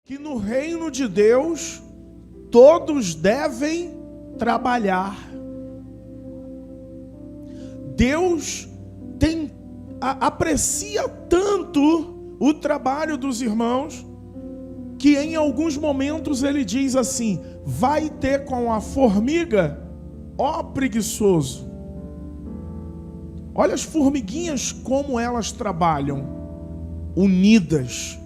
que no reino de Deus todos devem trabalhar. Deus aprecia tanto o trabalho dos irmãos que em alguns momentos ele diz assim: vai ter com a formiga, ó preguiçoso. Olha as formiguinhas como elas trabalham, unidas.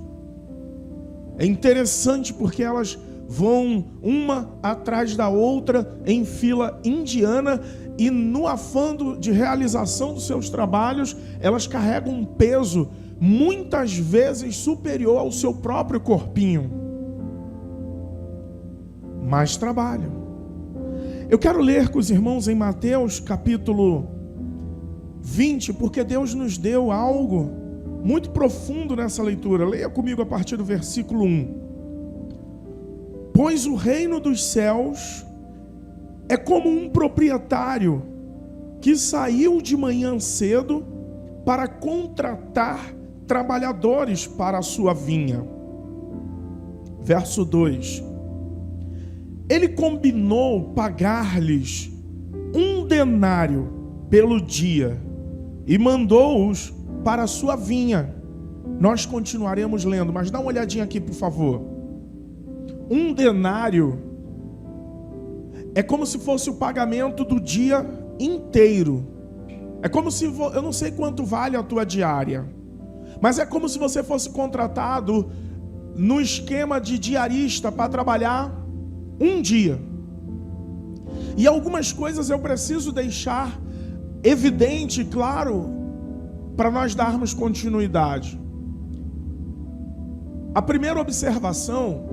É interessante porque elas vão uma atrás da outra em fila indiana e no afã de realização dos seus trabalhos, elas carregam um peso muitas vezes superior ao seu próprio corpinho. Mas trabalham. Eu quero ler com os irmãos em Mateus capítulo 20, porque Deus nos deu algo muito profundo nessa leitura. Leia comigo a partir do versículo 1. Pois o reino dos céus é como um proprietário que saiu de manhã cedo para contratar trabalhadores para a sua vinha. Verso 2. Ele combinou pagar-lhes 1 denário pelo dia e mandou-os para a sua vinha. Nós continuaremos lendo, mas dá uma olhadinha aqui, por favor. 1 denário é como se fosse o pagamento do dia inteiro. É como se, eu não sei quanto vale a tua diária, mas é como se você fosse contratado no esquema de diarista para trabalhar um dia. E algumas coisas eu preciso deixar evidente, claro, para nós darmos continuidade. A primeira observação,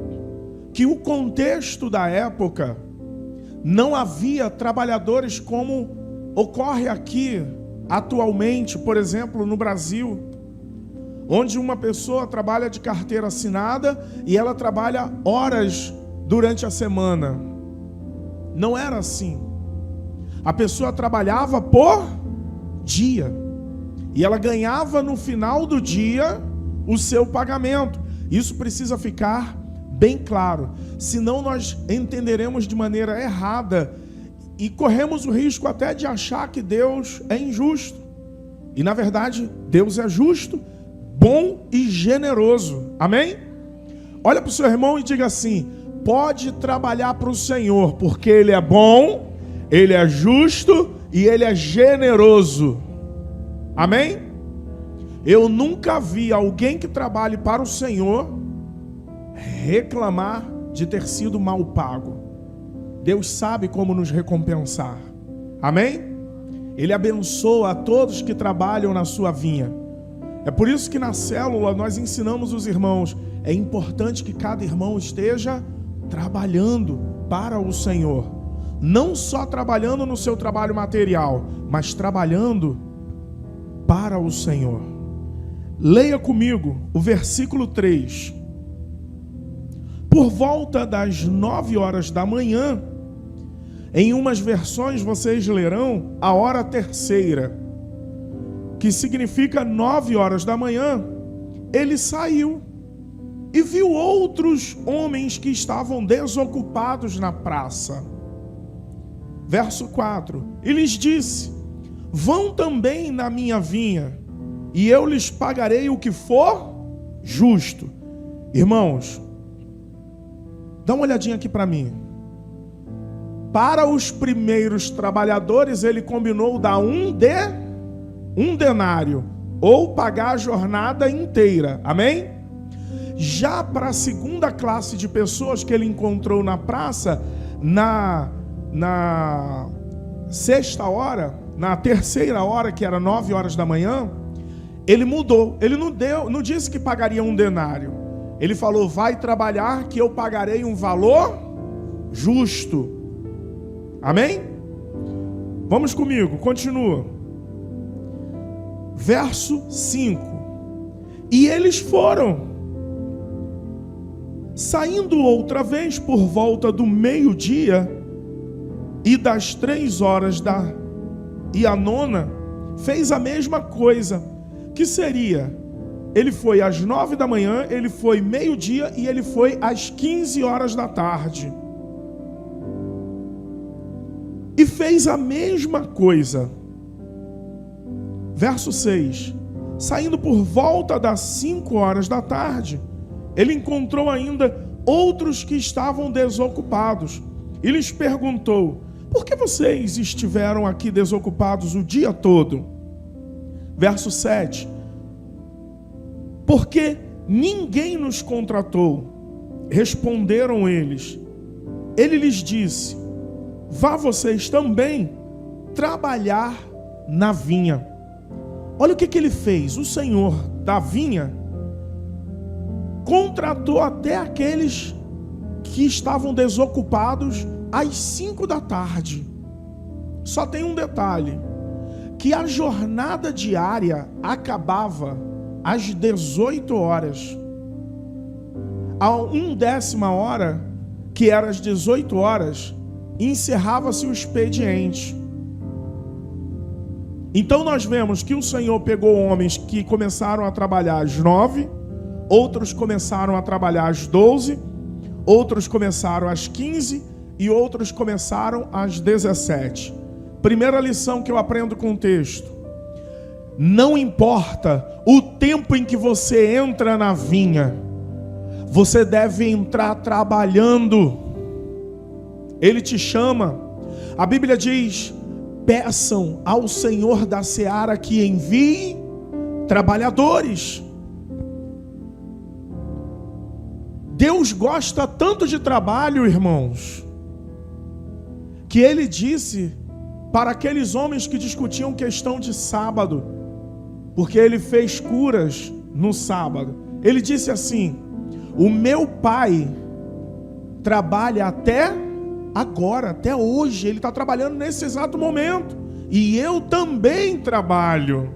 que o contexto da época não havia trabalhadores como ocorre aqui atualmente, por exemplo, no Brasil, onde uma pessoa trabalha de carteira assinada e ela trabalha horas durante a semana. Não era assim. A pessoa trabalhava por dia e ela ganhava no final do dia o seu pagamento. Isso precisa ficar bem claro, senão nós entenderemos de maneira errada e corremos o risco até de achar que Deus é injusto. E na verdade, Deus é justo, bom e generoso. Amém? Olha para o seu irmão e diga assim: pode trabalhar para o Senhor, porque Ele é bom, Ele é justo e Ele é generoso. Amém? Eu nunca vi alguém que trabalhe para o Senhor reclamar de ter sido mal pago. Deus sabe como nos recompensar. Amém? Ele abençoa a todos que trabalham na sua vinha. É por isso que na célula nós ensinamos os irmãos: é importante que cada irmão esteja trabalhando para o Senhor. Não só trabalhando no seu trabalho material, mas trabalhando para o Senhor. Leia comigo o versículo 3. Por volta das 9 horas da manhã, em umas versões vocês lerão a hora terceira, que significa 9 horas da manhã, ele saiu e viu outros homens que estavam desocupados na praça. Verso 4. E lhes disse: vão também na minha vinha, e eu lhes pagarei o que for justo. Irmãos, dá uma olhadinha aqui para mim. Para os primeiros trabalhadores, ele combinou dar um denário, ou pagar a jornada inteira. Amém? Já para a segunda classe de pessoas que ele encontrou na praça, na sexta hora, na terceira hora, que era 9 horas da manhã, ele mudou. Ele não disse que pagaria um denário. Ele falou: vai trabalhar que eu pagarei um valor justo. Amém? Vamos comigo, continua. Verso 5. E eles foram. Saindo outra vez por volta do meio-dia e das 3 horas e a 9, fez a mesma coisa, que seria ele foi às 9 da manhã, ele foi meio-dia e ele foi às 15 horas da tarde. E fez a mesma coisa. Verso 6. Saindo por volta das 5 horas da tarde, ele encontrou ainda outros que estavam desocupados. E lhes perguntou: por que vocês estiveram aqui desocupados o dia todo? Verso 7. Porque ninguém nos contratou. Responderam eles. Ele lhes disse: vá vocês também trabalhar na vinha. Olha o que ele fez. O senhor da vinha contratou até aqueles que estavam desocupados às 5 da tarde. Só tem um detalhe: que a jornada diária acabava às 18 horas. A 1/10 hora, que era às 18 horas, encerrava-se o expediente. Então nós vemos que o Senhor pegou homens que começaram a trabalhar às 9, outros começaram a trabalhar às 12, outros começaram às 15 e outros começaram às 17. Primeira lição que eu aprendo com o texto: não importa o tempo em que você entra na vinha, você deve entrar trabalhando. Ele te chama. A Bíblia diz: peçam ao Senhor da seara que envie trabalhadores. Deus gosta tanto de trabalho, irmãos, que ele disse para aqueles homens que discutiam questão de sábado, porque ele fez curas no sábado. Ele disse assim: o meu pai trabalha até agora, até hoje. Ele está trabalhando nesse exato momento, e eu também trabalho.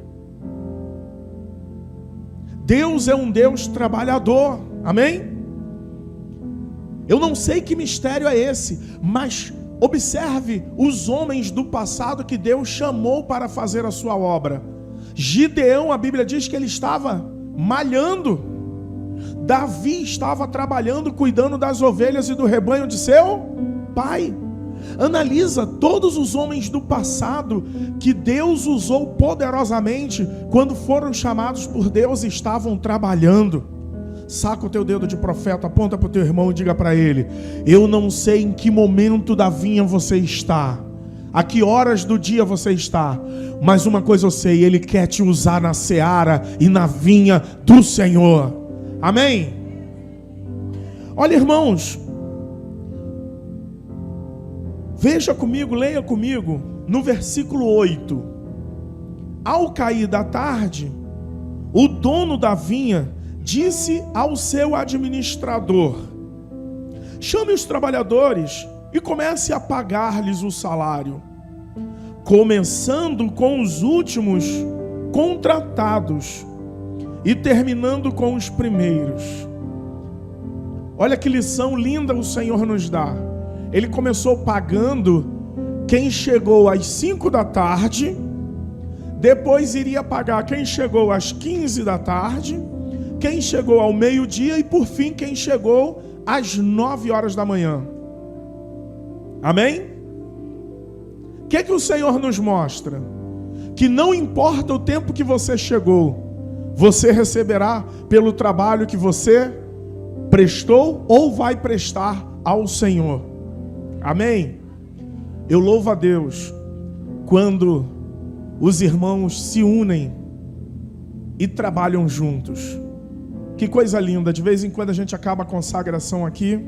Deus é um Deus trabalhador, amém? Eu não sei que mistério é esse, mas observe os homens do passado que Deus chamou para fazer a sua obra. Gideão, a Bíblia diz que ele estava malhando. Davi estava trabalhando, cuidando das ovelhas e do rebanho de seu pai. Analisa todos os homens do passado que Deus usou poderosamente, quando foram chamados por Deus, estavam trabalhando. Saca o teu dedo de profeta, aponta para o teu irmão e diga para ele: eu não sei em que momento da vinha você está, a que horas do dia você está, mas uma coisa eu sei: ele quer te usar na seara e na vinha do Senhor. Amém? Olha, irmãos, veja comigo, leia comigo no versículo 8. Ao cair da tarde, o dono da vinha disse ao seu administrador: chame os trabalhadores e comece a pagar-lhes o salário, começando com os últimos contratados e terminando com os primeiros. Olha que lição linda o Senhor nos dá. Ele começou pagando quem chegou às 5 da tarde, depois iria pagar quem chegou às 15 da tarde, quem chegou ao meio-dia e por fim quem chegou às 9 horas da manhã. Amém? O que o Senhor nos mostra? Que não importa o tempo que você chegou, você receberá pelo trabalho que você prestou ou vai prestar ao Senhor. Amém? Eu louvo a Deus quando os irmãos se unem e trabalham juntos. Que coisa linda. De vez em quando a gente acaba a consagração aqui,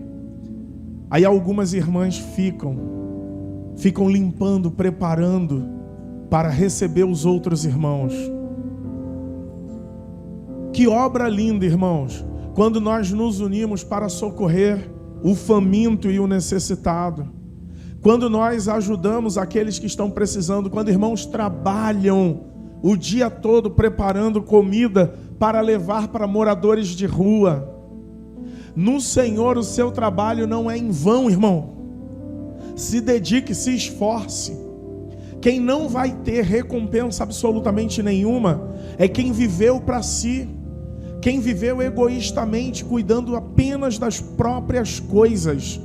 aí algumas irmãs ficam limpando, preparando para receber os outros irmãos. Que obra linda, irmãos, quando nós nos unimos para socorrer o faminto e o necessitado, quando nós ajudamos aqueles que estão precisando, quando irmãos trabalham o dia todo preparando comida para levar para moradores de rua. No Senhor o seu trabalho não é em vão, irmão. Se dedique, se esforce. Quem não vai ter recompensa absolutamente nenhuma é quem viveu para si, quem viveu egoístamente, cuidando apenas das próprias coisas.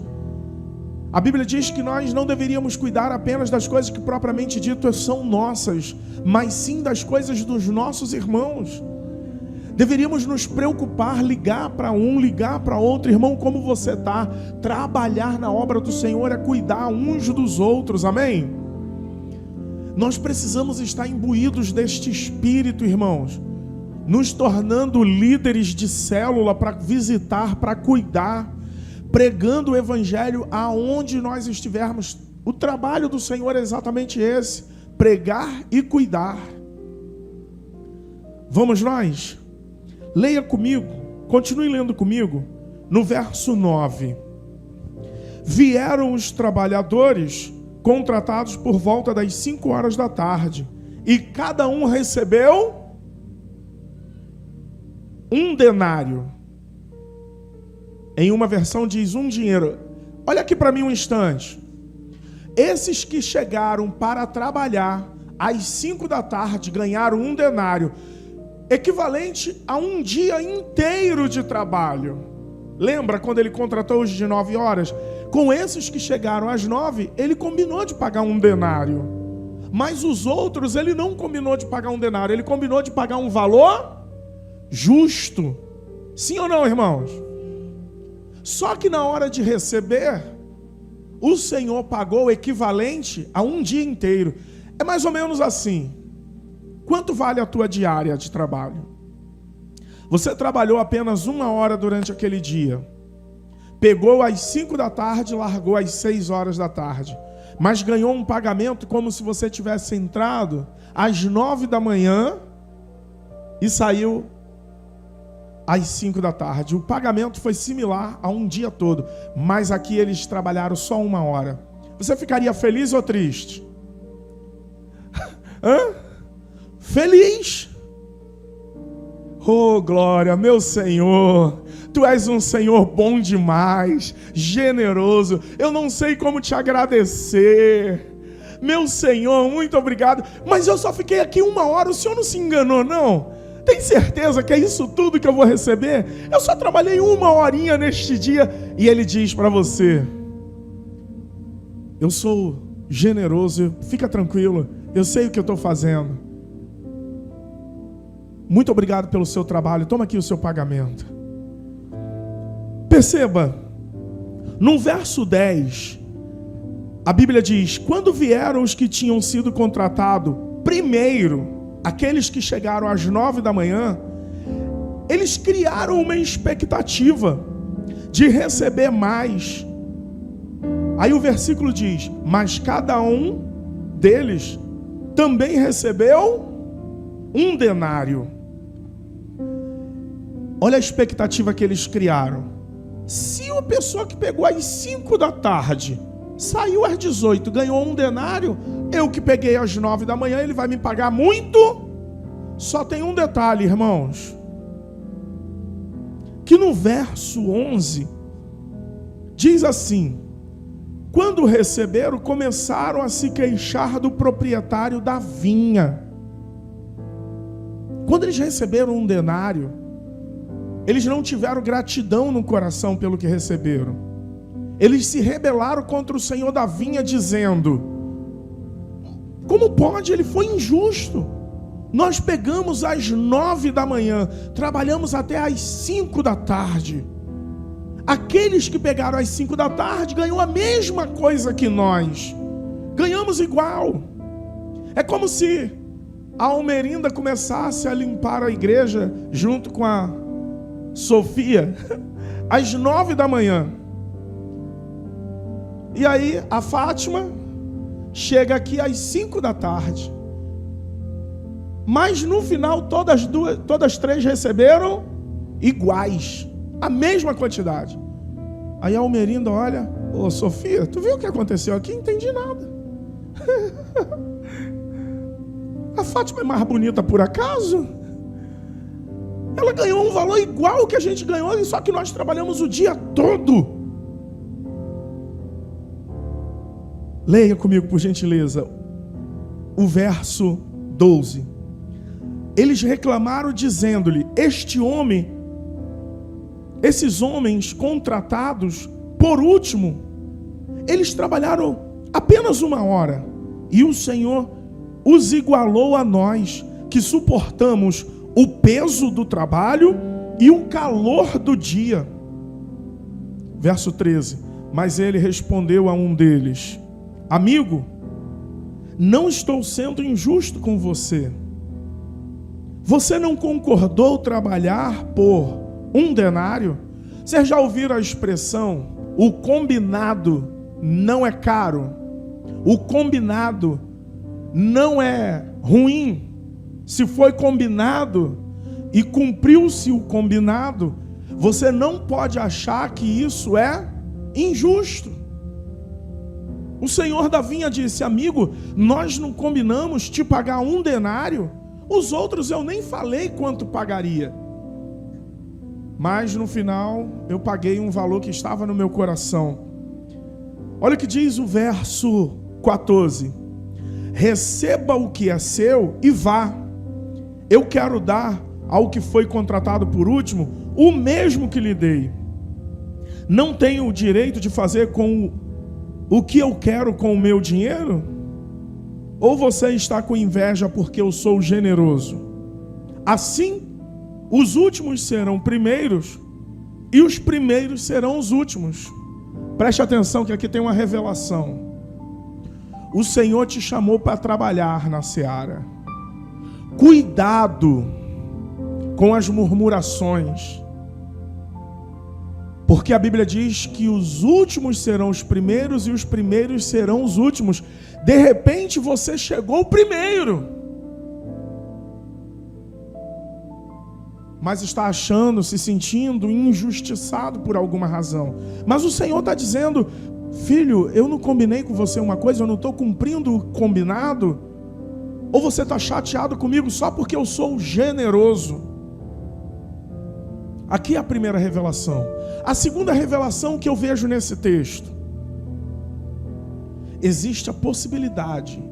A Bíblia diz que nós não deveríamos cuidar apenas das coisas que propriamente dito são nossas, mas sim das coisas dos nossos irmãos. Deveríamos nos preocupar, ligar para um, ligar para outro. Irmão, como você está? Trabalhar na obra do Senhor é cuidar uns dos outros, amém? Nós precisamos estar imbuídos deste espírito, irmãos, nos tornando líderes de célula para visitar, para cuidar, pregando o evangelho aonde nós estivermos. O trabalho do Senhor é exatamente esse: pregar e cuidar. Vamos nós? Leia comigo, continue lendo comigo, no verso 9. Vieram os trabalhadores contratados por volta das 5 horas da tarde, e cada um recebeu um denário. Em uma versão diz um dinheiro. Olha aqui para mim um instante. Esses que chegaram para trabalhar às 5 da tarde ganharam um denário, equivalente a um dia inteiro de trabalho. Lembra quando ele contratou os de 9 horas? Com esses que chegaram às 9, ele combinou de pagar um denário. Mas os outros, ele não combinou de pagar um denário, ele combinou de pagar um valor justo. Sim ou não, irmãos? Só que na hora de receber, o Senhor pagou o equivalente a um dia inteiro. É mais ou menos assim. Quanto vale a tua diária de trabalho? Você trabalhou apenas 1 hora durante aquele dia. Pegou às 5 da tarde e largou às 6 horas da tarde. Mas ganhou um pagamento como se você tivesse entrado às 9 da manhã e saiu às 5 da tarde. O pagamento foi similar a um dia todo. Mas aqui eles trabalharam só 1 hora. Você ficaria feliz ou triste? Feliz. Oh, glória, meu Senhor, Tu és um Senhor bom demais, generoso. Eu não sei como te agradecer. Meu Senhor, muito obrigado. Mas eu só fiquei aqui 1 hora, o Senhor não se enganou, não? Tem certeza que é isso tudo que eu vou receber? Eu só trabalhei 1 horinha neste dia. E Ele diz para você: eu sou generoso, fica tranquilo, eu sei o que eu estou fazendo. Muito obrigado pelo seu trabalho, toma aqui o seu pagamento. Perceba, no verso 10, a Bíblia diz: quando vieram os que tinham sido contratados primeiro, aqueles que chegaram às 9 da manhã, eles criaram uma expectativa de receber mais. Aí o versículo diz: mas cada um deles também recebeu um denário. Olha a expectativa que eles criaram. Se a pessoa que pegou às 5 da tarde saiu às 18, ganhou um denário, eu que peguei às 9 da manhã, ele vai me pagar muito. Só tem um detalhe, irmãos, que no verso 11 diz assim: quando receberam, começaram a se queixar do proprietário da vinha. Quando eles receberam um denário, eles não tiveram gratidão no coração pelo que receberam. Eles se rebelaram contra o Senhor da vinha, dizendo: como pode? Ele foi injusto. Nós pegamos às 9 da manhã, trabalhamos até às 5 da tarde. Aqueles que pegaram às 5 da tarde ganham a mesma coisa que nós. Ganhamos igual. É como se a Almerinda começasse a limpar a igreja junto com a Sofia às 9 da manhã. E aí a Fátima chega aqui às 5 da tarde. Mas no final todas três receberam iguais, a mesma quantidade. Aí a Almerinda olha: ô Sofia, tu viu o que aconteceu aqui? Não entendi nada. A Fátima é mais bonita por acaso? Ela ganhou um valor igual ao que a gente ganhou, só que nós trabalhamos o dia todo. Leia comigo, por gentileza, o verso 12. Eles reclamaram dizendo-lhe: esses homens contratados, por último, eles trabalharam apenas 1 hora. E o Senhor os igualou a nós, que suportamos o peso do trabalho e o calor do dia. Verso 13. Mas ele respondeu a um deles: amigo, não estou sendo injusto com você. Você não concordou trabalhar por 1 denário? Vocês já ouviram a expressão, o combinado não é caro? O combinado não é ruim. Se foi combinado e cumpriu-se o combinado, você não pode achar que isso é injusto. O senhor da vinha disse: amigo, nós não combinamos te pagar 1 denário? Os outros eu nem falei quanto pagaria. Mas no final eu paguei um valor que estava no meu coração. Olha o que diz o verso 14. Receba o que é seu e vá. Eu quero dar ao que foi contratado por último o mesmo que lhe dei. Não tenho o direito de fazer com o que eu quero com o meu dinheiro? Ou você está com inveja porque eu sou generoso? Assim, os últimos serão primeiros e os primeiros serão os últimos. Preste atenção que aqui tem uma revelação. O Senhor te chamou para trabalhar na seara. Cuidado com as murmurações. Porque a Bíblia diz que os últimos serão os primeiros e os primeiros serão os últimos. De repente você chegou primeiro, mas está achando, se sentindo injustiçado por alguma razão. Mas o Senhor está dizendo: filho, eu não combinei com você uma coisa, eu não estou cumprindo o combinado? Ou você está chateado comigo só porque eu sou generoso? Aqui é a primeira revelação. A segunda revelação que eu vejo nesse texto: existe a possibilidade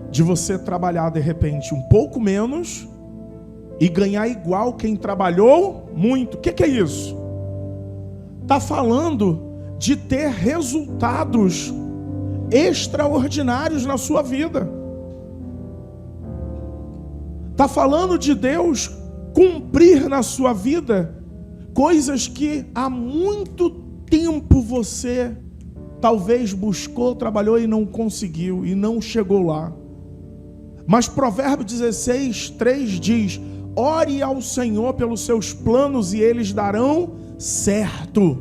de você trabalhar de repente um pouco menos e ganhar igual quem trabalhou muito. O que é isso? Está falando de ter resultados extraordinários na sua vida. Está falando de Deus cumprir na sua vida coisas que há muito tempo você talvez buscou, trabalhou e não conseguiu, e não chegou lá. Mas Provérbios 16, 3 diz: ore ao Senhor pelos seus planos e eles darão certo.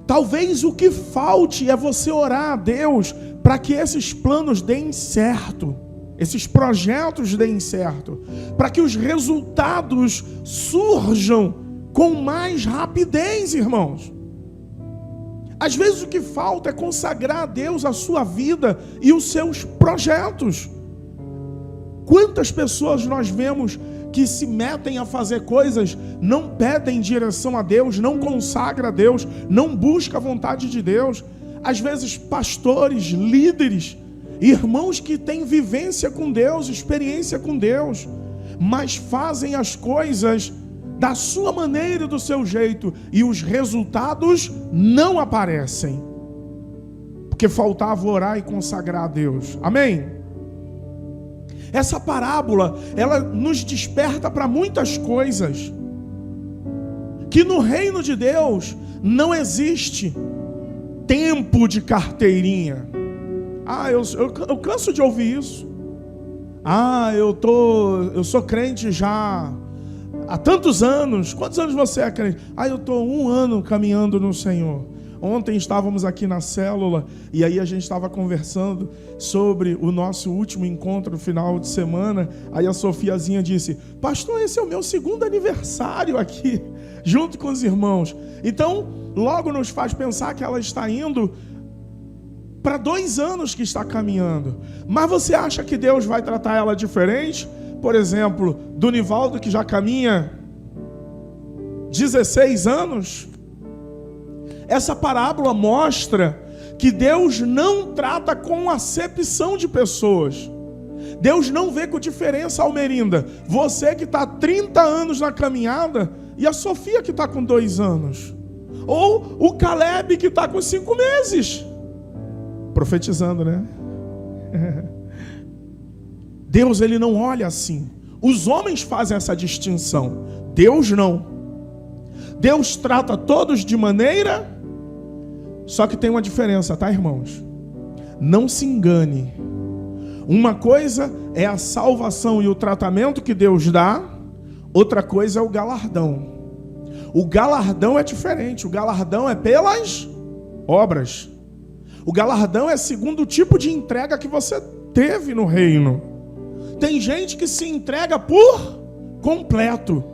Talvez o que falte é você orar a Deus para que esses planos deem certo, esses projetos deem certo, para que os resultados surjam com mais rapidez, irmãos. Às vezes o que falta é consagrar a Deus a sua vida e os seus projetos. Quantas pessoas nós vemos que se metem a fazer coisas, não pedem direção a Deus, não consagra a Deus, não busca a vontade de Deus. Às vezes pastores, líderes, irmãos que têm vivência com Deus, experiência com Deus, mas fazem as coisas da sua maneira e do seu jeito, e os resultados não aparecem, porque faltava orar e consagrar a Deus. Amém? Essa parábola, ela nos desperta para muitas coisas. Que no reino de Deus não existe tempo de carteirinha. Eu canso de ouvir isso. Eu sou crente já há tantos anos. Quantos anos você é crente? Eu estou 1 ano caminhando no Senhor. Ontem estávamos aqui na célula e aí a gente estava conversando sobre o nosso último encontro no final de semana. Aí a Sofiazinha disse: pastor, esse é o meu 2º aniversário aqui, junto com os irmãos. Então, logo nos faz pensar que ela está indo para 2 anos que está caminhando. Mas você acha que Deus vai tratar ela diferente? Por exemplo, do Nivaldo, que já caminha 16 anos. Essa parábola mostra que Deus não trata com acepção de pessoas. Deus não vê com diferença, Almerinda, você que está há 30 anos na caminhada e a Sofia que está com 2 anos. Ou o Caleb que está com 5 meses. Profetizando, né? Deus, ele não olha assim. Os homens fazem essa distinção. Deus não. Deus trata todos de maneira... Só que tem uma diferença, tá, irmãos? Não se engane. Uma coisa é a salvação e o tratamento que Deus dá. Outra coisa é o galardão. O galardão é diferente. O galardão é pelas obras. O galardão é segundo o tipo de entrega que você teve no reino. Tem gente que se entrega por completo.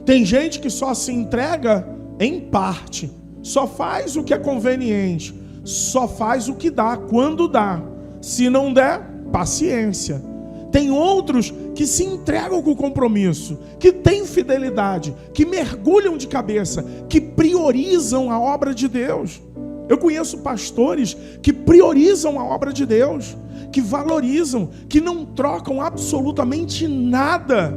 Tem gente que só se entrega em parte. Só faz o que é conveniente. Só faz o que dá, quando dá. Se não der, paciência. Tem outros que se entregam com compromisso, que têm fidelidade, que mergulham de cabeça, que priorizam a obra de Deus. Eu conheço pastores que priorizam a obra de Deus, que valorizam, que não trocam absolutamente nada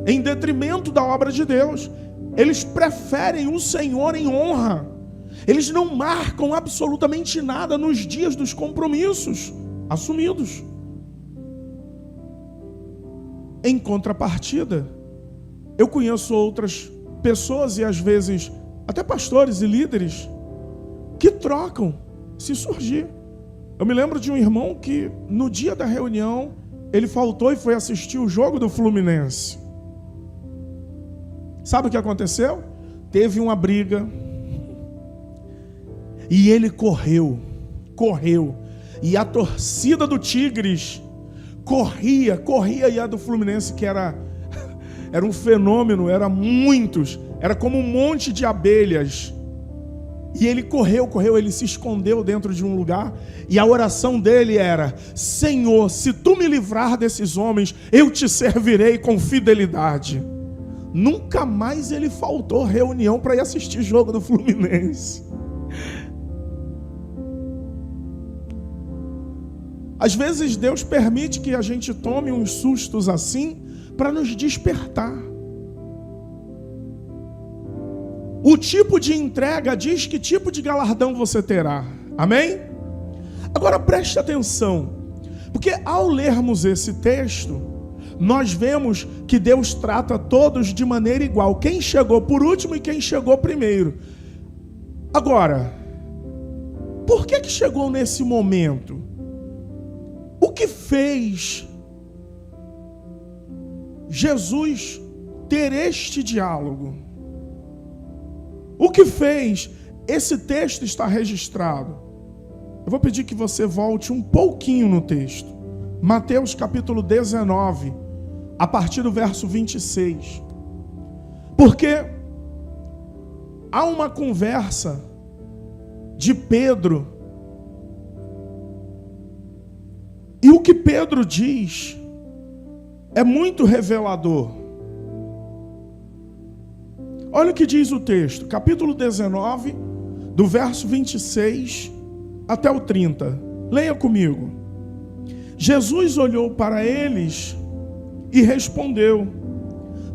em detrimento da obra de Deus. Eles preferem o Senhor em honra. Eles não marcam absolutamente nada nos dias dos compromissos assumidos. Em contrapartida, eu conheço outras pessoas e às vezes até pastores e líderes que trocam se surgir. Eu me lembro de um irmão que no dia da reunião ele faltou e foi assistir o jogo do Fluminense. Sabe o que aconteceu? Teve uma briga e ele correu, e a torcida do Tigres corria, e a do Fluminense, que era um fenômeno, era muitos, era como um monte de abelhas. E ele correu, ele se escondeu dentro de um lugar, e a oração dele era: Senhor, se tu me livrar desses homens, eu te servirei com fidelidade. Nunca mais ele faltou reunião para ir assistir jogo do Fluminense. Às vezes Deus permite que a gente tome uns sustos assim para nos despertar. O tipo de entrega diz que tipo de galardão você terá. Amém? Agora preste atenção, porque ao lermos esse texto, nós vemos que Deus trata todos de maneira igual. Quem chegou por último e quem chegou primeiro. Agora, por que chegou nesse momento? O que fez Jesus ter este diálogo? O que fez esse texto estar registrado? Eu vou pedir que você volte um pouquinho no texto. Mateus capítulo 19, a partir do verso 26. Porque há uma conversa de Pedro, e o que Pedro diz é muito revelador. Olha o que diz o texto, capítulo 19, do verso 26 até o 30. Leia comigo. Jesus olhou para eles e respondeu: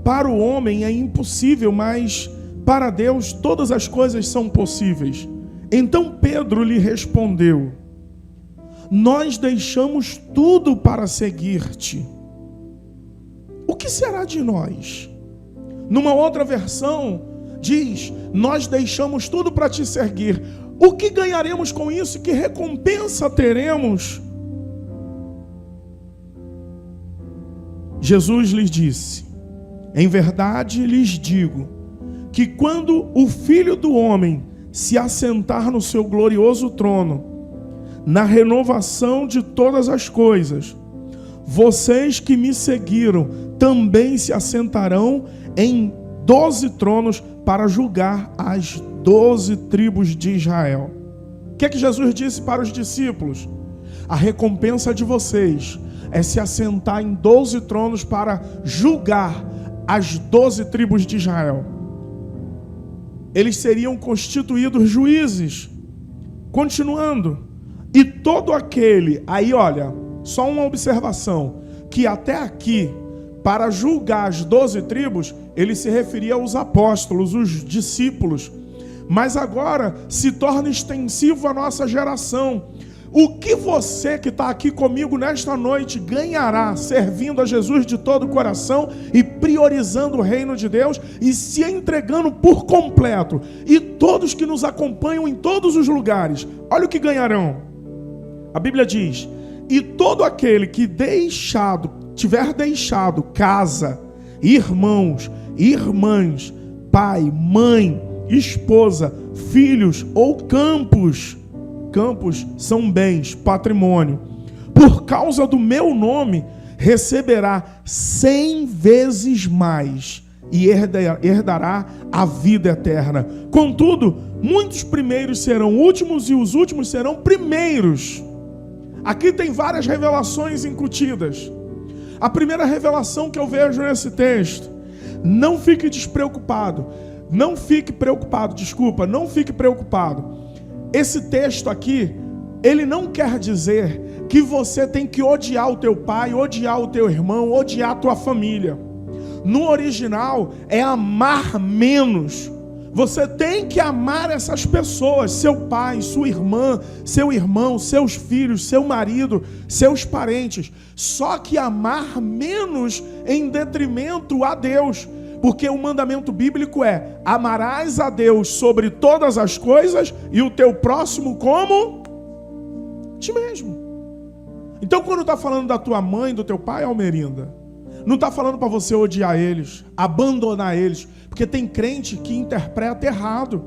para o homem é impossível, mas para Deus todas as coisas são possíveis. Então Pedro lhe respondeu: nós deixamos tudo para seguir-te. O que será de nós? Numa outra versão diz: nós deixamos tudo para te seguir. O que ganharemos com isso? Que recompensa teremos? Jesus lhes disse: em verdade lhes digo, que quando o Filho do Homem se assentar no seu glorioso trono, na renovação de todas as coisas, vocês que me seguiram também se assentarão em 12 tronos para julgar as 12 tribos de Israel. O que é que Jesus disse para os discípulos? A recompensa de vocês é se assentar em 12 tronos para julgar as 12 tribos de Israel. Eles seriam constituídos juízes. Continuando. E todo aquele, aí olha, só uma observação, que até aqui, para julgar as 12 tribos, ele se referia aos apóstolos, os discípulos. Mas agora se torna extensivo à nossa geração. O que você que está aqui comigo nesta noite ganhará servindo a Jesus de todo o coração e priorizando o reino de Deus e se entregando por completo? E todos que nos acompanham em todos os lugares, olha o que ganharão. A Bíblia diz: e todo aquele que tiver deixado casa, irmãos, irmãs, pai, mãe, esposa, filhos ou campos são bens, patrimônio, por causa do meu nome, receberá 100 vezes mais e herdará a vida eterna. Contudo, muitos primeiros serão últimos e os últimos serão primeiros. Aqui tem várias revelações incutidas. A primeira revelação que eu vejo nesse texto: não fique despreocupado. Não fique preocupado. Esse texto aqui, ele não quer dizer que você tem que odiar o teu pai, odiar o teu irmão, odiar a tua família. No original é amar menos. Você tem que amar essas pessoas, seu pai, sua irmã, seu irmão, seus filhos, seu marido, seus parentes. Só que amar menos em detrimento a Deus. Porque o mandamento bíblico é: amarás a Deus sobre todas as coisas e o teu próximo como ti mesmo. Então, quando está falando da tua mãe, do teu pai, Almerinda, não está falando para você odiar eles, abandonar eles, porque tem crente que interpreta errado.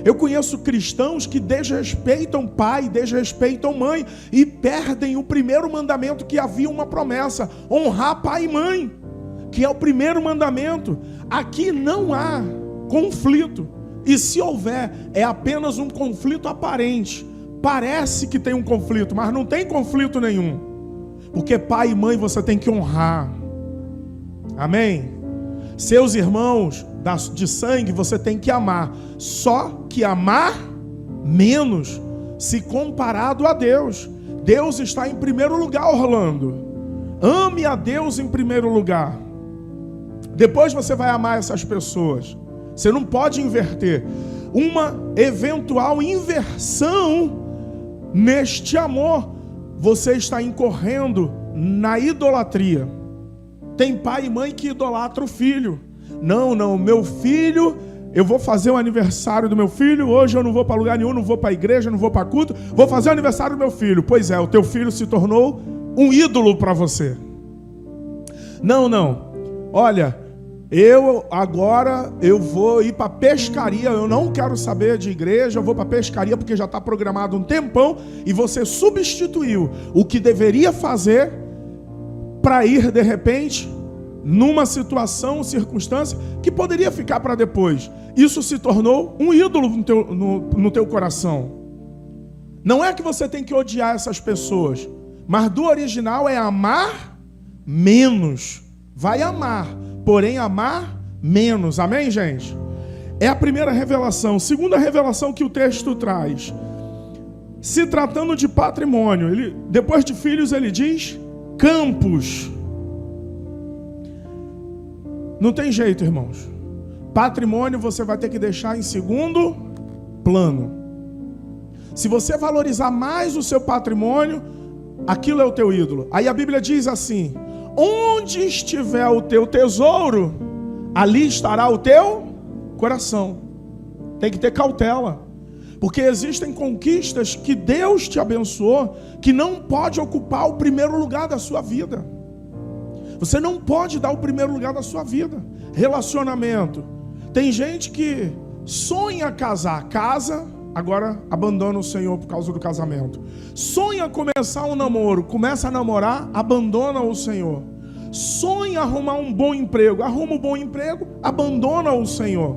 Eu conheço cristãos que desrespeitam pai, desrespeitam mãe e perdem o primeiro mandamento, que havia uma promessa: honrar pai e mãe, que é o primeiro mandamento. Aqui não há conflito, e se houver, é apenas um conflito aparente. Parece que tem um conflito, mas não tem conflito nenhum, porque pai e mãe você tem que honrar. Amém? Seus irmãos de sangue você tem que amar, só que amar menos se comparado a Deus. Deus está em primeiro lugar, Orlando. Ame a Deus em primeiro lugar. Depois você vai amar essas pessoas. Você não pode inverter. Uma eventual inversão neste amor, você está incorrendo na idolatria. Tem pai e mãe que idolatra o filho. Não, meu filho, eu vou fazer o aniversário do meu filho, hoje eu não vou para lugar nenhum, não vou para a igreja, não vou para culto, vou fazer o aniversário do meu filho. Pois é, o teu filho se tornou um ídolo para você. Não, olha, eu vou ir para pescaria, eu não quero saber de igreja, eu vou para pescaria porque já está programado um tempão, e você substituiu o que deveria fazer para ir de repente numa situação, circunstância que poderia ficar para depois. Isso se tornou um ídolo no teu coração. Não é que você tem que odiar essas pessoas, mas do original é amar menos. Vai amar, porém amar menos. Amém, gente? É a primeira revelação. Segunda revelação que o texto traz: se tratando de patrimônio, depois de filhos ele diz campos. Não tem jeito, irmãos. Patrimônio você vai ter que deixar em segundo plano. Se você valorizar mais o seu patrimônio, aquilo é o teu ídolo. Aí a Bíblia diz assim: onde estiver o teu tesouro, ali estará o teu coração. Tem que ter cautela, porque existem conquistas que Deus te abençoou que não pode ocupar o primeiro lugar da sua vida. Você não pode dar o primeiro lugar da sua vida. Relacionamento. Tem gente que sonha casar, casa, agora abandona o Senhor por causa do casamento. Sonha começar um namoro, começa a namorar, abandona o Senhor. Sonha arrumar um bom emprego, arruma um bom emprego, abandona o Senhor.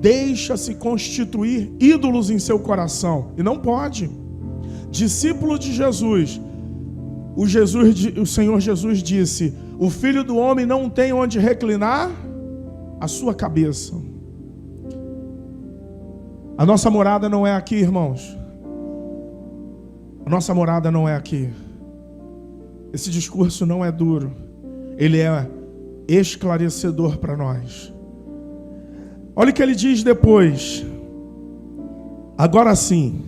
Deixa-se constituir ídolos em seu coração, e não pode. Discípulo de Jesus, o Senhor Jesus disse: o Filho do Homem não tem onde reclinar a sua cabeça. A nossa morada não é aqui, irmãos. A nossa morada não é aqui. Esse discurso não é duro, ele é esclarecedor para nós. Olha o que ele diz depois. Agora sim,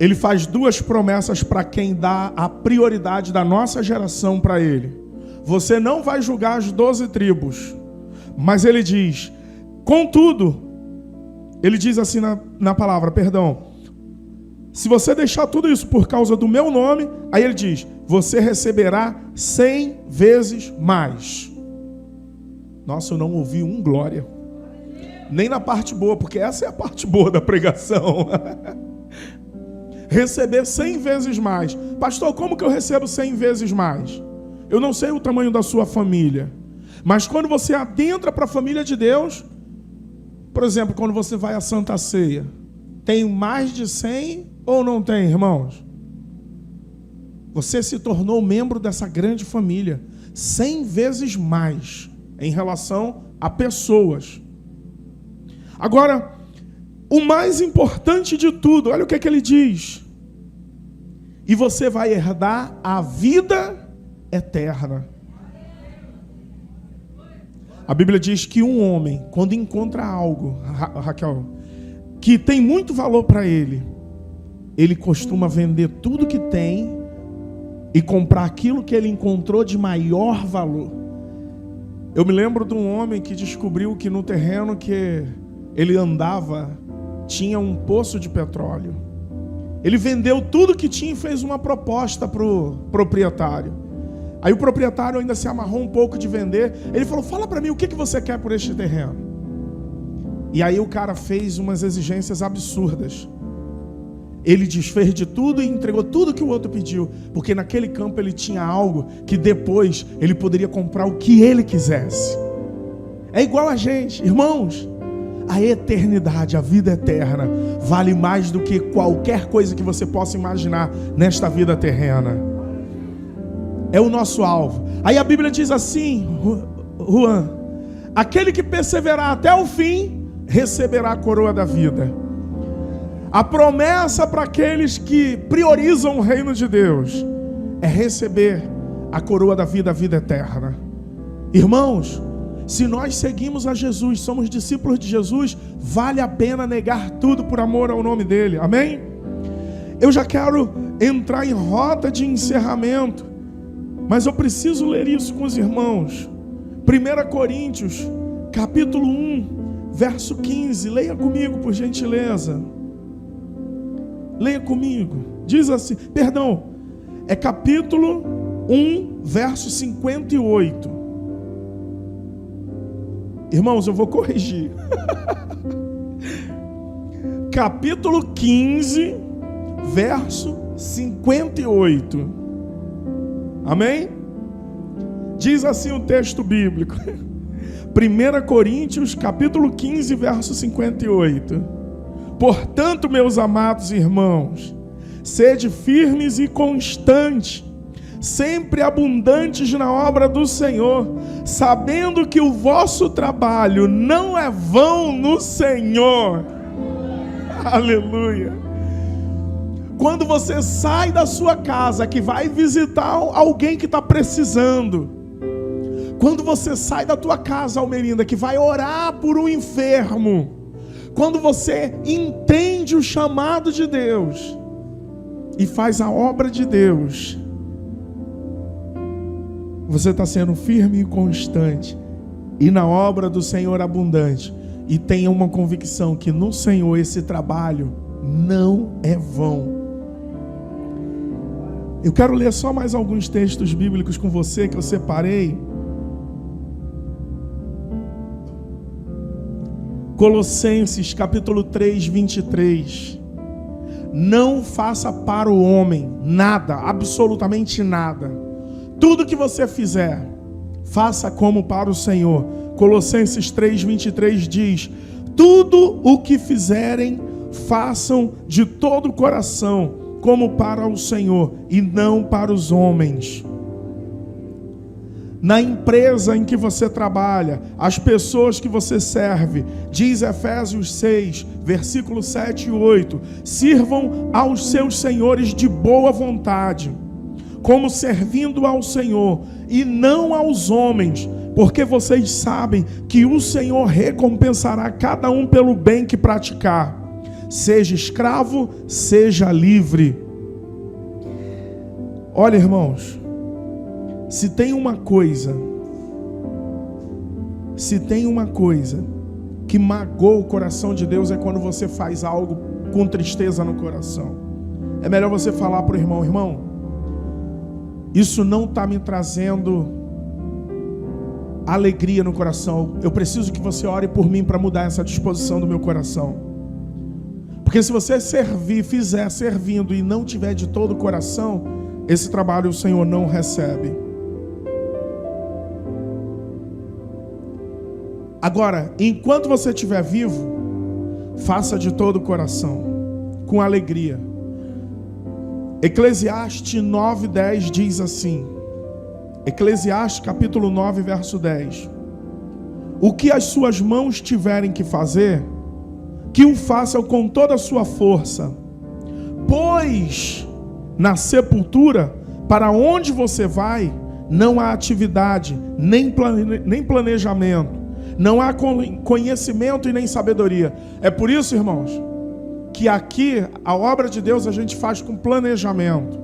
ele faz duas promessas para quem dá a prioridade da nossa geração para ele. Você não vai julgar as 12 tribos, mas ele diz, contudo, ele diz assim na palavra, se você deixar tudo isso por causa do meu nome, aí ele diz, você receberá 100 vezes mais. Nossa, eu não ouvi glória. Nem na parte boa, porque essa é a parte boa da pregação. Receber 100 vezes mais. Pastor, como que eu recebo 100 vezes mais? Eu não sei o tamanho da sua família, mas quando você adentra para a família de Deus, por exemplo, quando você vai à Santa Ceia, tem mais de 100 ou não tem, irmãos? Você se tornou membro dessa grande família, 100 vezes mais em relação a pessoas. Agora, o mais importante de tudo, olha o que é que ele diz. E você vai herdar a vida eterna. A Bíblia diz que um homem, quando encontra algo, Raquel, que tem muito valor para ele costuma vender tudo que tem e comprar aquilo que ele encontrou de maior valor. Eu me lembro de um homem que descobriu que no terreno que ele andava tinha um poço de petróleo. Ele vendeu tudo que tinha e fez uma proposta para o proprietário. Aí o proprietário ainda se amarrou um pouco de vender. Ele falou, fala para mim o que você quer por este terreno. E aí o cara fez umas exigências absurdas. Ele desfez de tudo e entregou tudo que o outro pediu, porque naquele campo ele tinha algo que depois ele poderia comprar o que ele quisesse. É igual a gente, irmãos. A eternidade, a vida eterna, vale mais do que qualquer coisa que você possa imaginar nesta vida terrena. É o nosso alvo. Aí a Bíblia diz assim, Juan, aquele que perseverar até o fim, receberá a coroa da vida. A promessa para aqueles que priorizam o reino de Deus é receber a coroa da vida, a vida eterna. Irmãos, se nós seguimos a Jesus, somos discípulos de Jesus, vale a pena negar tudo por amor ao nome dele, amém? Eu já quero entrar em rota de encerramento, mas eu preciso ler isso com os irmãos. 1 Coríntios, capítulo 1, verso 15, leia comigo por gentileza. Leia comigo, diz assim, é capítulo 1, verso 58. Irmãos, eu vou corrigir. Capítulo 15, verso 58. Amém? Diz assim o texto bíblico. 1 Coríntios, capítulo 15, verso 58. Portanto, meus amados irmãos, sede firmes e constantes, sempre abundantes na obra do Senhor, sabendo que o vosso trabalho não é vão no Senhor. Aleluia. Quando você sai da sua casa, que vai visitar alguém que está precisando, quando você sai da tua casa, Almerinda, que vai orar por um enfermo, quando você entende o chamado de Deus e faz a obra de Deus, você está sendo firme e constante, e na obra do Senhor abundante, e tenha uma convicção que no Senhor esse trabalho não é vão. Eu quero ler só mais alguns textos bíblicos com você que eu separei. Colossenses capítulo 3, 23. Não faça para o homem nada, absolutamente nada. Tudo que você fizer, faça como para o Senhor. Colossenses 3, 23 diz: tudo o que fizerem, façam de todo o coração, como para o Senhor e não para os homens. Na empresa em que você trabalha, as pessoas que você serve, diz Efésios 6, versículo 7 e 8, sirvam aos seus senhores de boa vontade, como servindo ao Senhor e não aos homens, porque vocês sabem que o Senhor recompensará cada um pelo bem que praticar, seja escravo, seja livre. Olha, irmãos, se tem uma coisa que magoa o coração de Deus, é quando você faz algo com tristeza no coração. É melhor você falar para o irmão: irmão, isso não está me trazendo alegria no coração. Eu preciso que você ore por mim para mudar essa disposição do meu coração. Porque se você fizer servindo e não tiver de todo o coração, esse trabalho o Senhor não recebe. Agora, enquanto você estiver vivo, faça de todo o coração, com alegria. Eclesiastes 9:10 diz assim, Eclesiastes capítulo 9, verso 10: o que as suas mãos tiverem que fazer, que o façam com toda a sua força, pois na sepultura, para onde você vai, não há atividade, nem planejamento, não há conhecimento e nem sabedoria. É por isso, irmãos, que aqui a obra de Deus a gente faz com planejamento.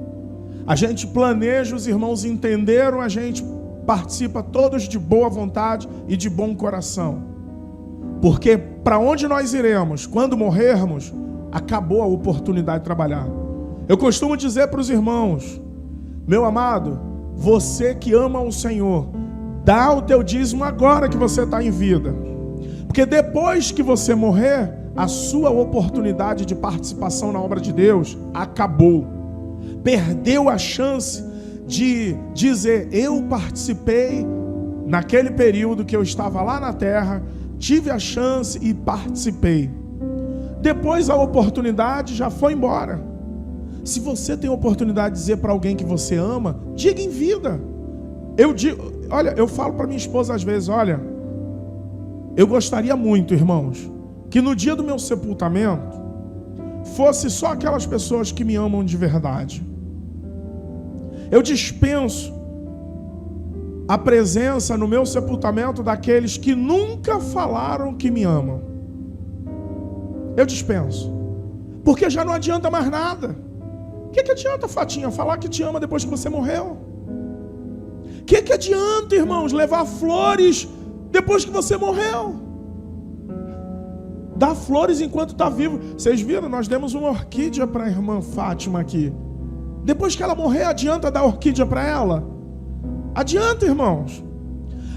A gente planeja, os irmãos entenderam, a gente participa todos de boa vontade e de bom coração. Porque para onde nós iremos quando morrermos, acabou a oportunidade de trabalhar. Eu costumo dizer para os irmãos: meu amado, você que ama o Senhor, dá o teu dízimo agora que você está em vida. Porque depois que você morrer, a sua oportunidade de participação na obra de Deus acabou. Perdeu a chance de dizer: eu participei naquele período que eu estava lá na terra, tive a chance e participei. Depois a oportunidade já foi embora. Se você tem a oportunidade de dizer para alguém que você ama, diga em vida. Eu falo para minha esposa às vezes: olha, eu gostaria muito, irmãos, que no dia do meu sepultamento fosse só aquelas pessoas que me amam de verdade. Eu dispenso a presença no meu sepultamento daqueles que nunca falaram que me amam. Eu dispenso, porque já não adianta mais nada. O que adianta, Fatinha, falar que te ama depois que você morreu? O que adianta, irmãos, levar flores depois que você morreu? Dá flores enquanto está vivo. Vocês viram? Nós demos uma orquídea para a irmã Fátima aqui. Depois que ela morrer, adianta dar orquídea para ela? Adianta, irmãos?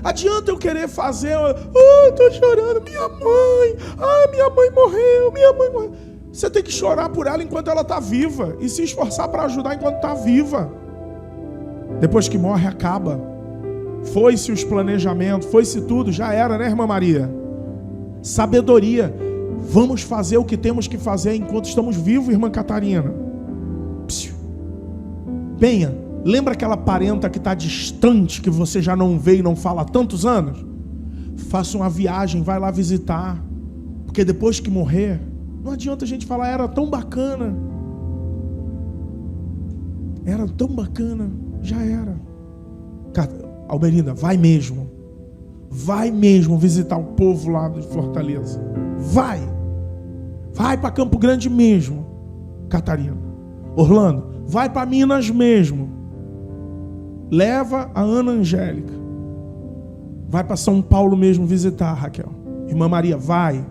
Adianta eu querer fazer... estou chorando, minha mãe morreu. Você tem que chorar por ela enquanto ela está viva e se esforçar para ajudar enquanto está viva. Depois que morre, acaba. Foi-se os planejamentos, foi-se tudo, já era, né, irmã Maria? Sabedoria. Vamos fazer o que temos que fazer enquanto estamos vivos, irmã Catarina. Venha, lembra aquela parenta que está distante, que você já não vê e não fala há tantos anos? Faça uma viagem, vai lá visitar. Porque depois que morrer, não adianta a gente falar: era tão bacana. Era tão bacana, já era. Almerinda, vai mesmo visitar o povo lá de Fortaleza. Vai para Campo Grande mesmo, Catarina. Orlando, vai para Minas mesmo. Leva a Ana Angélica. Vai para São Paulo mesmo visitar, Raquel. Irmã Maria, vai.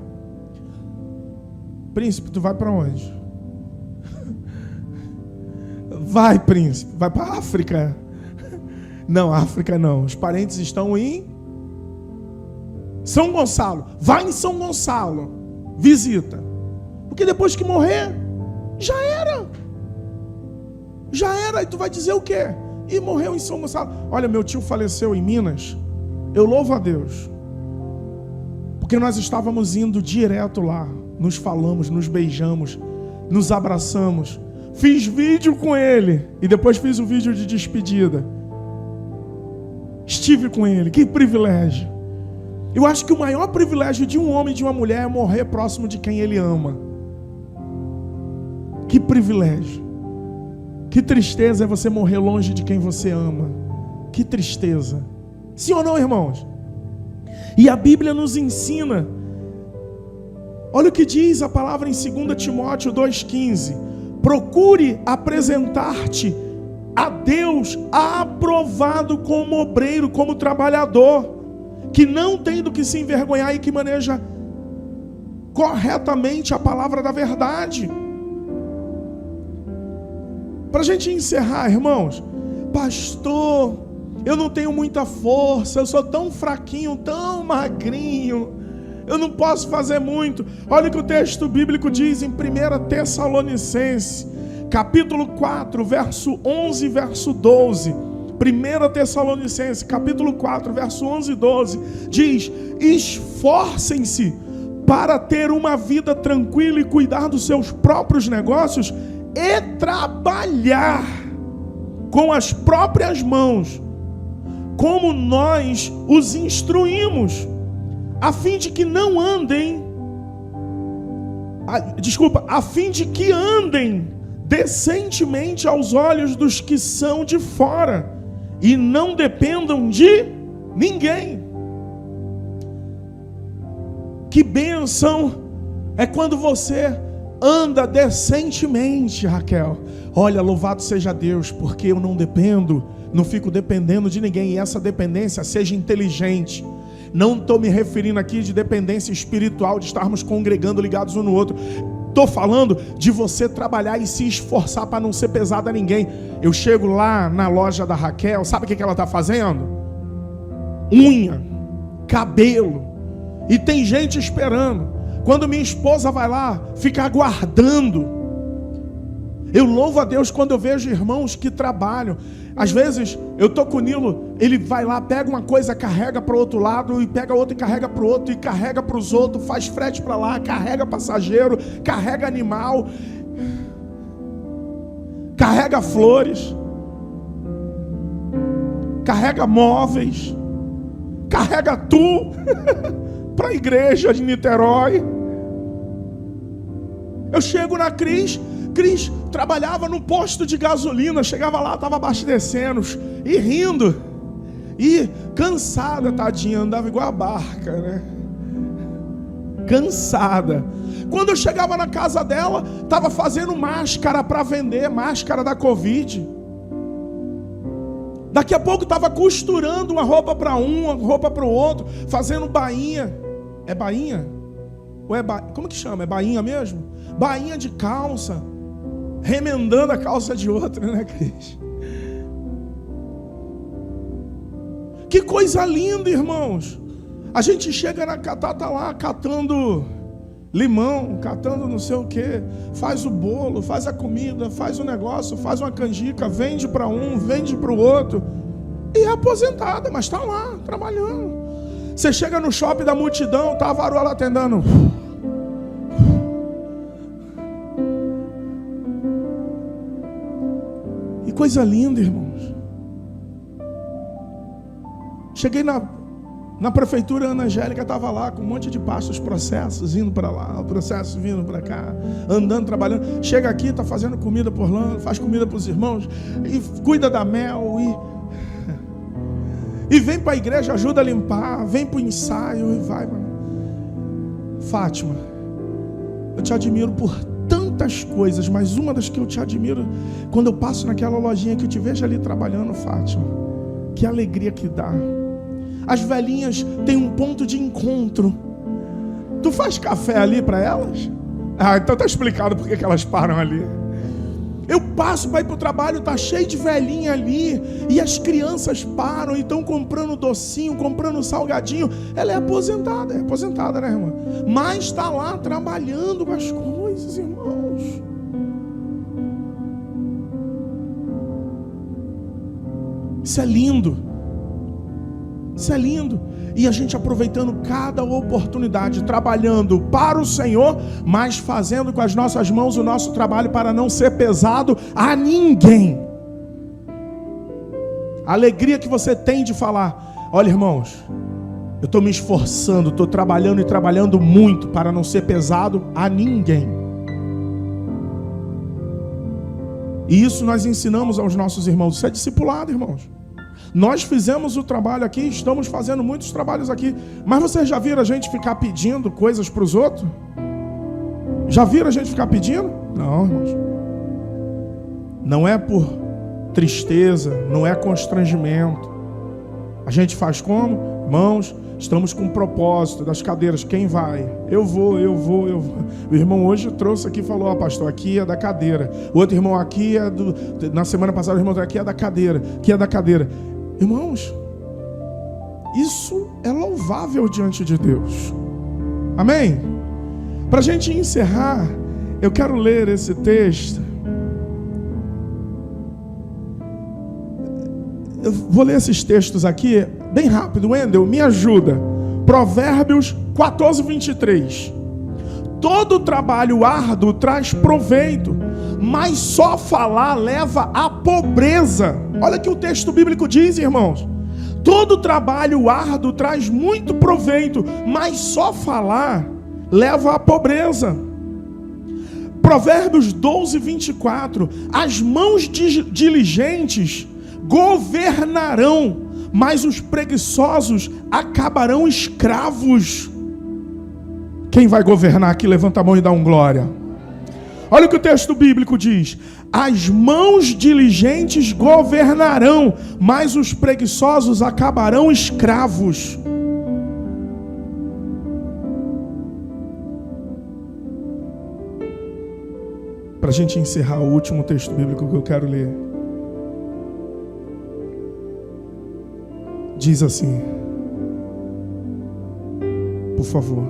Príncipe, tu vai para onde? Vai, príncipe, vai para a África. Não, África não. Os parentes estão em São Gonçalo. Vai em São Gonçalo. Visita. Porque depois que morrer, já era. E tu vai dizer o quê? E morreu em São Gonçalo. Olha, meu tio faleceu em Minas. Eu louvo a Deus. Porque nós estávamos indo direto lá. Nos falamos, nos beijamos, nos abraçamos. Fiz vídeo com ele. E depois fiz o vídeo de despedida. Estive com ele, que privilégio. Eu acho que o maior privilégio de um homem e de uma mulher é morrer próximo de quem ele ama. Que privilégio. Que tristeza é você morrer longe de quem você ama. Que tristeza. Sim ou não, irmãos? E a Bíblia nos ensina. Olha o que diz a palavra em 2 Timóteo 2,15. Procure apresentar-te a Deus aprovado como obreiro, como trabalhador, que não tem do que se envergonhar e que maneja corretamente a palavra da verdade. Para a gente encerrar, irmãos, pastor, eu não tenho muita força, eu sou tão fraquinho, tão magrinho, eu não posso fazer muito. Olha o que o texto bíblico diz em 1 Tessalonicenses, capítulo 4, verso 11 e verso 12. 1 Tessalonicenses, capítulo 4, verso 11 e 12, diz: esforcem-se para ter uma vida tranquila e cuidar dos seus próprios negócios e trabalhar com as próprias mãos, como nós os instruímos, a fim de que não andem, a fim de que andem decentemente aos olhos dos que são de fora e não dependam de ninguém. Que bênção é quando você anda decentemente, Raquel. Olha, louvado seja Deus, porque eu não dependo, não fico dependendo de ninguém. E essa dependência seja inteligente. Não estou me referindo aqui de dependência espiritual, de estarmos congregando ligados um no outro. Estou falando de você trabalhar e se esforçar para não ser pesado a ninguém. Eu chego lá na loja da Raquel, sabe o que ela está fazendo? Unha, cabelo, e tem gente esperando. Quando minha esposa vai lá, fica aguardando. Eu louvo a Deus quando eu vejo irmãos que trabalham. Às vezes, eu estou com o Nilo, ele vai lá, pega uma coisa, carrega para o outro lado, e pega outra e carrega para o outro, e carrega para os outros, faz frete para lá, carrega passageiro, carrega animal, carrega flores, carrega móveis, carrega tu para a igreja de Niterói. Eu chego na Cris trabalhava no posto de gasolina, chegava lá, estava abastecendo e rindo, e cansada, tadinha, andava igual a barca, né? Cansada. Quando eu chegava na casa dela, estava fazendo máscara para vender, máscara da Covid. Daqui a pouco estava costurando uma roupa para um, uma roupa para o outro, fazendo bainha. É bainha? Ou é como que chama? É bainha mesmo? Bainha de calça, remendando a calça de outra, né, Cris? Que coisa linda, irmãos. A gente chega na catata, tá lá catando limão, catando não sei o que, faz o bolo, faz a comida, faz o negócio, faz uma canjica, vende para um, vende para o outro, e é aposentada, mas está lá trabalhando. Você chega no shopping da multidão, tá a varoa lá atendendo. E coisa linda, irmãos. Cheguei na prefeitura, a Ana Angélica estava lá com um monte de pastos, processos indo para lá, processos vindo para cá, andando, trabalhando. Chega aqui, está fazendo comida por lá, faz comida para os irmãos, e cuida da mel, e vem para a igreja, ajuda a limpar, vem para o ensaio, e vai. Fátima, eu te admiro por tantas coisas, mas uma das que eu te admiro, quando eu passo naquela lojinha que eu te vejo ali trabalhando, Fátima, que alegria que dá. As velhinhas têm um ponto de encontro. Tu faz café ali para elas? Ah, então tá explicado por que elas param ali. Eu passo para ir para o trabalho, tá cheio de velhinha ali, e as crianças param e estão comprando docinho, comprando salgadinho. Ela é aposentada, né, irmã? Mas está lá trabalhando com as coisas, irmãos. Isso é lindo. Isso é lindo. E a gente aproveitando cada oportunidade, trabalhando para o Senhor, mas fazendo com as nossas mãos o nosso trabalho para não ser pesado a ninguém. A alegria que você tem de falar: olha, irmãos, eu estou me esforçando, estou trabalhando e trabalhando muito para não ser pesado a ninguém. E isso nós ensinamos aos nossos irmãos. Isso é discipulado, irmãos. Nós fizemos o trabalho aqui, estamos fazendo muitos trabalhos aqui. Mas vocês já viram a gente ficar pedindo coisas para os outros? Já viram a gente ficar pedindo? Não, irmãos. Não é por tristeza, não é constrangimento. A gente faz como? Irmãos, estamos com um propósito das cadeiras. Quem vai? Eu vou. O irmão hoje trouxe aqui e falou: ó, pastor, aqui é da cadeira. O outro irmão aqui é do... Na semana passada o irmão aqui é da cadeira. Aqui é da cadeira. Irmãos, isso é louvável diante de Deus. Amém? Para a gente encerrar, eu quero ler esse texto. Eu vou ler esses textos aqui bem rápido. Wendel, me ajuda. Provérbios 14, 23. Todo trabalho árduo traz proveito, mas só falar leva à pobreza. Olha o que o texto bíblico diz, irmãos. Todo trabalho árduo traz muito proveito, mas só falar leva à pobreza. Provérbios 12, 24. As mãos diligentes governarão, mas os preguiçosos acabarão escravos. Quem vai governar aqui? Levanta a mão e dá um glória. Olha o que o texto bíblico diz. As mãos diligentes governarão, mas os preguiçosos acabarão escravos. Para a gente encerrar o último texto bíblico que eu quero ler. Diz assim, por favor.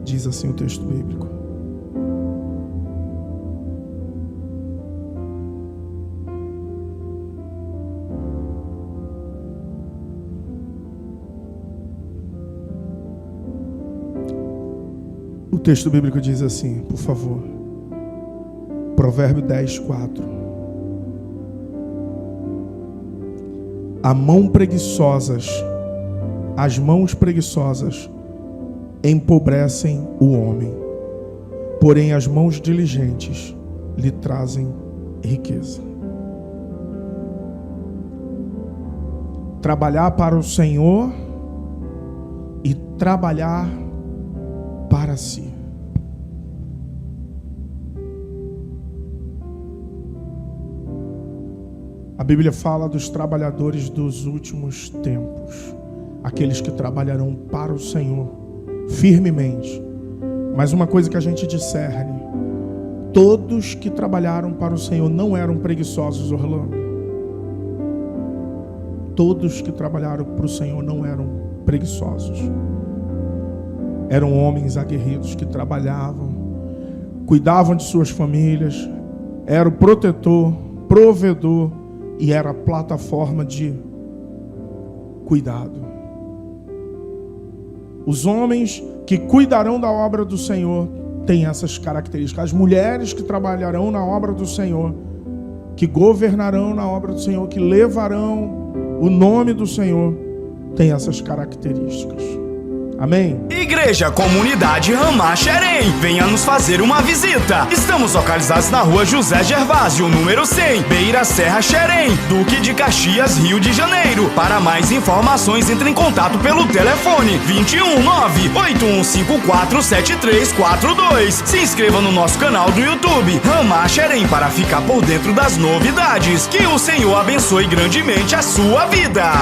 Diz assim o texto bíblico. O texto bíblico diz assim, por favor. Provérbio 10, 4. As mãos preguiçosas empobrecem o homem, porém as mãos diligentes lhe trazem riqueza. Trabalhar para o Senhor e trabalhar para si. A Bíblia fala dos trabalhadores dos últimos tempos, aqueles que trabalharão para o Senhor firmemente. Mas uma coisa que a gente discerne: todos que trabalharam para o Senhor não eram preguiçosos, Orlando. Todos que trabalharam para o Senhor não eram preguiçosos. Eram homens aguerridos que trabalhavam, cuidavam de suas famílias, era o protetor, provedor e era a plataforma de cuidado. Os homens que cuidarão da obra do Senhor têm essas características. As mulheres que trabalharão na obra do Senhor, que governarão na obra do Senhor, que levarão o nome do Senhor, têm essas características. Amém? Igreja Comunidade Ramá Xerém, venha nos fazer uma visita. Estamos localizados na rua José Gervásio, número 100, Beira Serra Xerém, Duque de Caxias, Rio de Janeiro. Para mais informações, entre em contato pelo telefone 219-8154-7342. Se inscreva no nosso canal do YouTube, Ramá Xerém, para ficar por dentro das novidades. Que o Senhor abençoe grandemente a sua vida.